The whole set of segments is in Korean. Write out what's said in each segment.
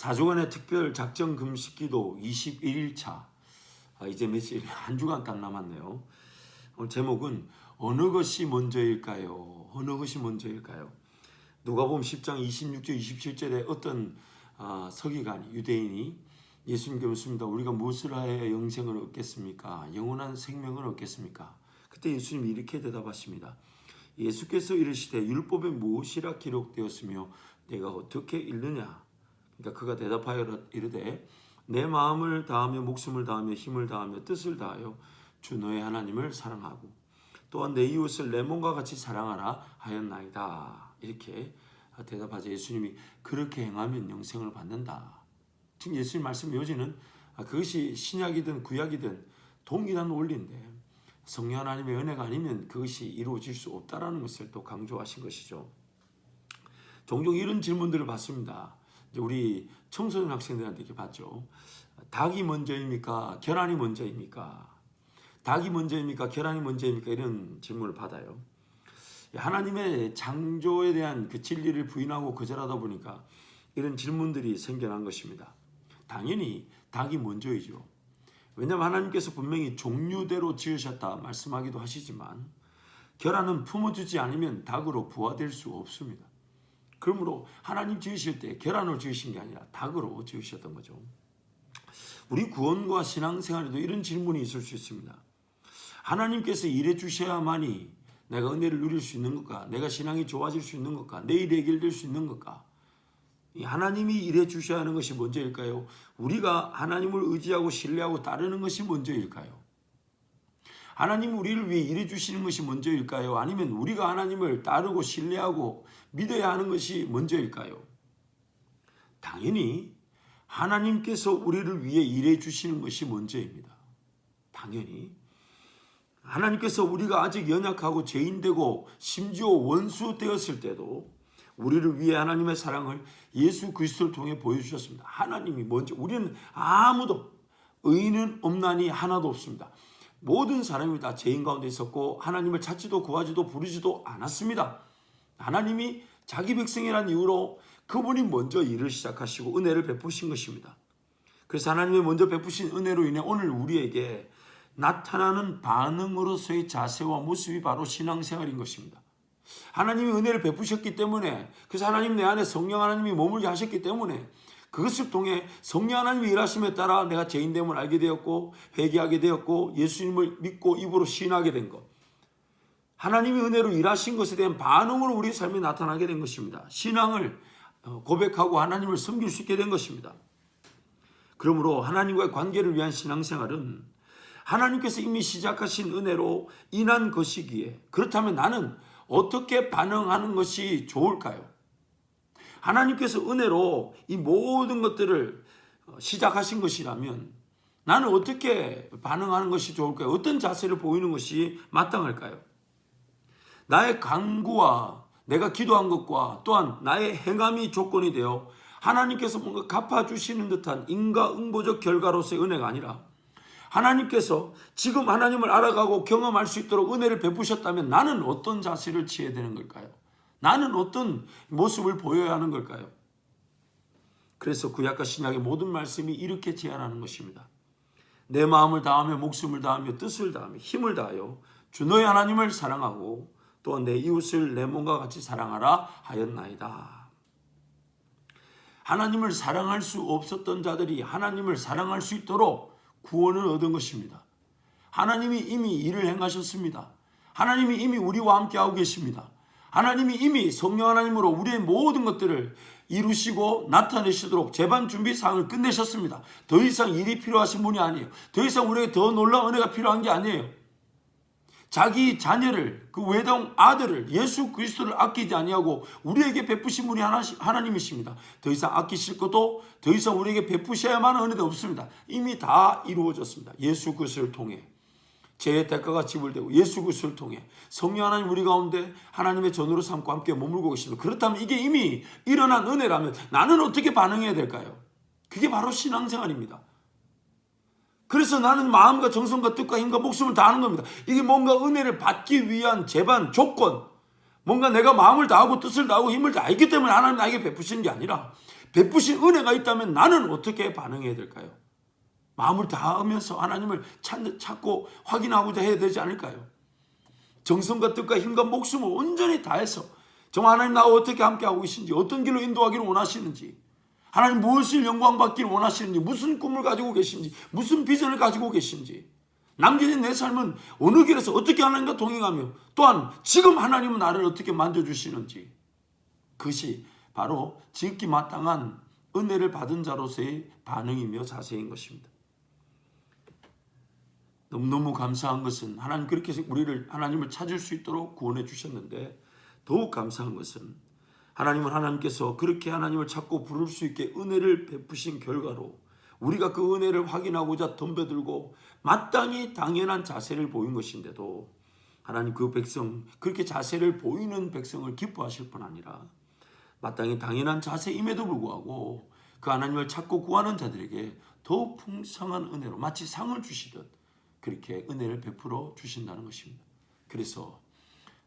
4주간의 특별 작정 금식 기도 21일차. 이제 며칠, 한 주간 딱 남았네요. 오늘 제목은 어느 것이 먼저일까요? 어느 것이 먼저일까요? 누가복음 10장 26절 27절에 어떤 서기관이, 유대인이 예수님께 묻습니다. 우리가 무엇을 하여야 영생을 얻겠습니까? 영원한 생명을 얻겠습니까? 그때 예수님이 이렇게 대답하십니다. 예수께서 이르시되 율법에 무엇이라 기록되었으며 내가 어떻게 읽느냐? 그러니까 그가 대답하여 이르되 내 마음을 다하며 목숨을 다하며 힘을 다하며 뜻을 다하여 주 너의 하나님을 사랑하고 또한 내 이웃을 내 몸과 같이 사랑하라 하였나이다. 이렇게 대답하자 예수님이 그렇게 행하면 영생을 받는다. 지금 예수님 말씀 요지는 그것이 신약이든 구약이든 동일한 원리인데 성령 하나님의 은혜가 아니면 그것이 이루어질 수 없다라는 것을 또 강조하신 것이죠. 종종 이런 질문들을 받습니다. 우리 청소년 학생들한테 이렇게 받죠. 닭이 먼저입니까? 계란이 먼저입니까? 닭이 먼저입니까? 계란이 먼저입니까? 이런 질문을 받아요. 하나님의 창조에 대한 그 진리를 부인하고 거절하다 보니까 이런 질문들이 생겨난 것입니다. 당연히 닭이 먼저이죠. 왜냐하면 하나님께서 분명히 종류대로 지으셨다 말씀하기도 하시지만 계란은 품어주지 않으면 닭으로 부화될 수 없습니다. 그러므로 하나님 지으실 때 계란으로 지으신 게 아니라 닭으로 지으셨던 거죠. 우리 구원과 신앙생활에도 이런 질문이 있을 수 있습니다. 하나님께서 일해 주셔야만이 내가 은혜를 누릴 수 있는 것과 내가 신앙이 좋아질 수 있는 것과 내 일이 해결될 수 있는 것과 하나님이 일해 주셔야 하는 것이 먼저일까요? 우리가 하나님을 의지하고 신뢰하고 따르는 것이 먼저일까요? 하나님이 우리를 위해 일해 주시는 것이 먼저일까요? 아니면 우리가 하나님을 따르고 신뢰하고 믿어야 하는 것이 먼저일까요? 당연히 하나님께서 우리를 위해 일해 주시는 것이 먼저입니다. 당연히 하나님께서 우리가 아직 연약하고 죄인되고 심지어 원수 되었을 때도 우리를 위해 하나님의 사랑을 예수 그리스도를 통해 보여주셨습니다. 하나님이 먼저, 우리는 아무도 의인은 없나니 하나도 없습니다. 모든 사람이 다 죄인 가운데 있었고 하나님을 찾지도 구하지도 부르지도 않았습니다. 하나님이 자기 백성이라는 이유로 그분이 먼저 일을 시작하시고 은혜를 베푸신 것입니다. 그래서 하나님이 먼저 베푸신 은혜로 인해 오늘 우리에게 나타나는 반응으로서의 자세와 모습이 바로 신앙생활인 것입니다. 하나님이 은혜를 베푸셨기 때문에, 그래서 하나님 내 안에 성령 하나님이 머물게 하셨기 때문에 그것을 통해 성령 하나님의 일하심에 따라 내가 죄인됨을 알게 되었고 회개하게 되었고 예수님을 믿고 입으로 시인하게 된 것, 하나님의 은혜로 일하신 것에 대한 반응으로 우리의 삶이 나타나게 된 것입니다. 신앙을 고백하고 하나님을 섬길 수 있게 된 것입니다. 그러므로 하나님과의 관계를 위한 신앙생활은 하나님께서 이미 시작하신 은혜로 인한 것이기에, 그렇다면 나는 어떻게 반응하는 것이 좋을까요? 하나님께서 은혜로 이 모든 것들을 시작하신 것이라면 나는 어떻게 반응하는 것이 좋을까요? 어떤 자세를 보이는 것이 마땅할까요? 나의 간구와 내가 기도한 것과 또한 나의 행함이 조건이 되어 하나님께서 뭔가 갚아주시는 듯한 인과응보적 결과로서의 은혜가 아니라 하나님께서 지금 하나님을 알아가고 경험할 수 있도록 은혜를 베푸셨다면 나는 어떤 자세를 취해야 되는 걸까요? 나는 어떤 모습을 보여야 하는 걸까요? 그래서 구약과 신약의 모든 말씀이 이렇게 제안하는 것입니다. 내 마음을 다하며 목숨을 다하며 뜻을 다하며 힘을 다하여 주 너의 하나님을 사랑하고 또한 내 이웃을 내 몸과 같이 사랑하라 하였나이다. 하나님을 사랑할 수 없었던 자들이 하나님을 사랑할 수 있도록 구원을 얻은 것입니다. 하나님이 이미 일을 행하셨습니다. 하나님이 이미 우리와 함께하고 계십니다. 하나님이 이미 성령 하나님으로 우리의 모든 것들을 이루시고 나타내시도록 재반 준비 사항을 끝내셨습니다. 더 이상 일이 필요하신 분이 아니에요. 더 이상 우리에게 더 놀라운 은혜가 필요한 게 아니에요. 자기 자녀를, 그 외동 아들을, 예수 그리스도를 아끼지 아니하고 우리에게 베푸신 분이 하나님이십니다. 더 이상 아끼실 것도 더 이상 우리에게 베푸셔야만 하는 은혜도 없습니다. 이미 다 이루어졌습니다. 예수 그리스도를 통해 죄의 대가가 지불되고 예수 그리스도를 통해 성령 하나님 우리 가운데 하나님의 전으로 삼고 함께 머물고 계십니다. 그렇다면 이게 이미 일어난 은혜라면 나는 어떻게 반응해야 될까요? 그게 바로 신앙생활입니다. 그래서 나는 마음과 정성과 뜻과 힘과 목숨을 다하는 겁니다. 이게 뭔가 은혜를 받기 위한 제반 조건, 뭔가 내가 마음을 다하고 뜻을 다하고 힘을 다했기 때문에 하나님 나에게 베푸시는 게 아니라 베푸신 은혜가 있다면 나는 어떻게 반응해야 될까요? 마음을 다하면서 하나님을 찾고 확인하고자 해야 되지 않을까요? 정성과 뜻과 힘과 목숨을 온전히 다해서 정말 하나님 나와 어떻게 함께하고 계신지, 어떤 길로 인도하기를 원하시는지, 하나님 무엇을 영광받기를 원하시는지, 무슨 꿈을 가지고 계신지, 무슨 비전을 가지고 계신지, 남겨진 내 삶은 어느 길에서 어떻게 하나님과 동행하며 또한 지금 하나님은 나를 어떻게 만져주시는지, 그것이 바로 지극히 마땅한 은혜를 받은 자로서의 반응이며 자세인 것입니다. 너무너무 감사한 것은 하나님 그렇게 우리를 하나님을 찾을 수 있도록 구원해 주셨는데, 더욱 감사한 것은 하나님은 하나님께서 그렇게 하나님을 찾고 부를 수 있게 은혜를 베푸신 결과로 우리가 그 은혜를 확인하고자 덤벼들고 마땅히 당연한 자세를 보인 것인데도 하나님 그 백성, 그렇게 자세를 보이는 백성을 기뻐하실 뿐 아니라 마땅히 당연한 자세임에도 불구하고 그 하나님을 찾고 구하는 자들에게 더욱 풍성한 은혜로 마치 상을 주시듯 그렇게 은혜를 베풀어 주신다는 것입니다. 그래서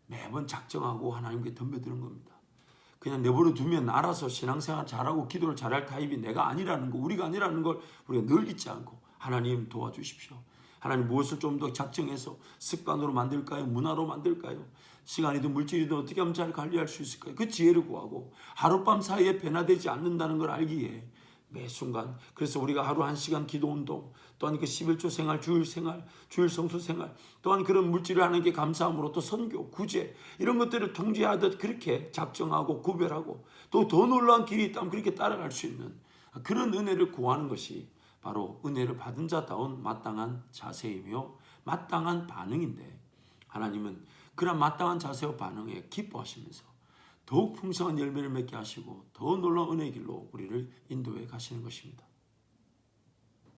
매번 작정하고 하나님께 덤벼드는 겁니다. 그냥 내버려 두면 알아서 신앙생활 잘하고 기도를 잘할 타입이 내가 아니라는 거, 우리가 아니라는 걸 우리가 늘 잊지 않고 하나님 도와주십시오. 하나님 무엇을 좀 더 작정해서 습관으로 만들까요? 문화로 만들까요? 시간이든 물질이든 어떻게 하면 잘 관리할 수 있을까요? 그 지혜를 구하고 하룻밤 사이에 변화되지 않는다는 걸 알기에 매 순간, 그래서 우리가 하루 1시간 기도 운동, 또한 그 11조 생활, 주일 성수 생활, 또한 그런 물질을 하나님께 감사함으로 또 선교, 구제 이런 것들을 통제하듯 그렇게 작정하고 구별하고 또 더 놀라운 길이 있다면 그렇게 따라갈 수 있는 그런 은혜를 구하는 것이 바로 은혜를 받은 자다운 마땅한 자세이며 마땅한 반응인데, 하나님은 그런 마땅한 자세와 반응에 기뻐하시면서 더욱 풍성한 열매를 맺게 하시고 더 놀라운 은혜의 길로 우리를 인도해 가시는 것입니다.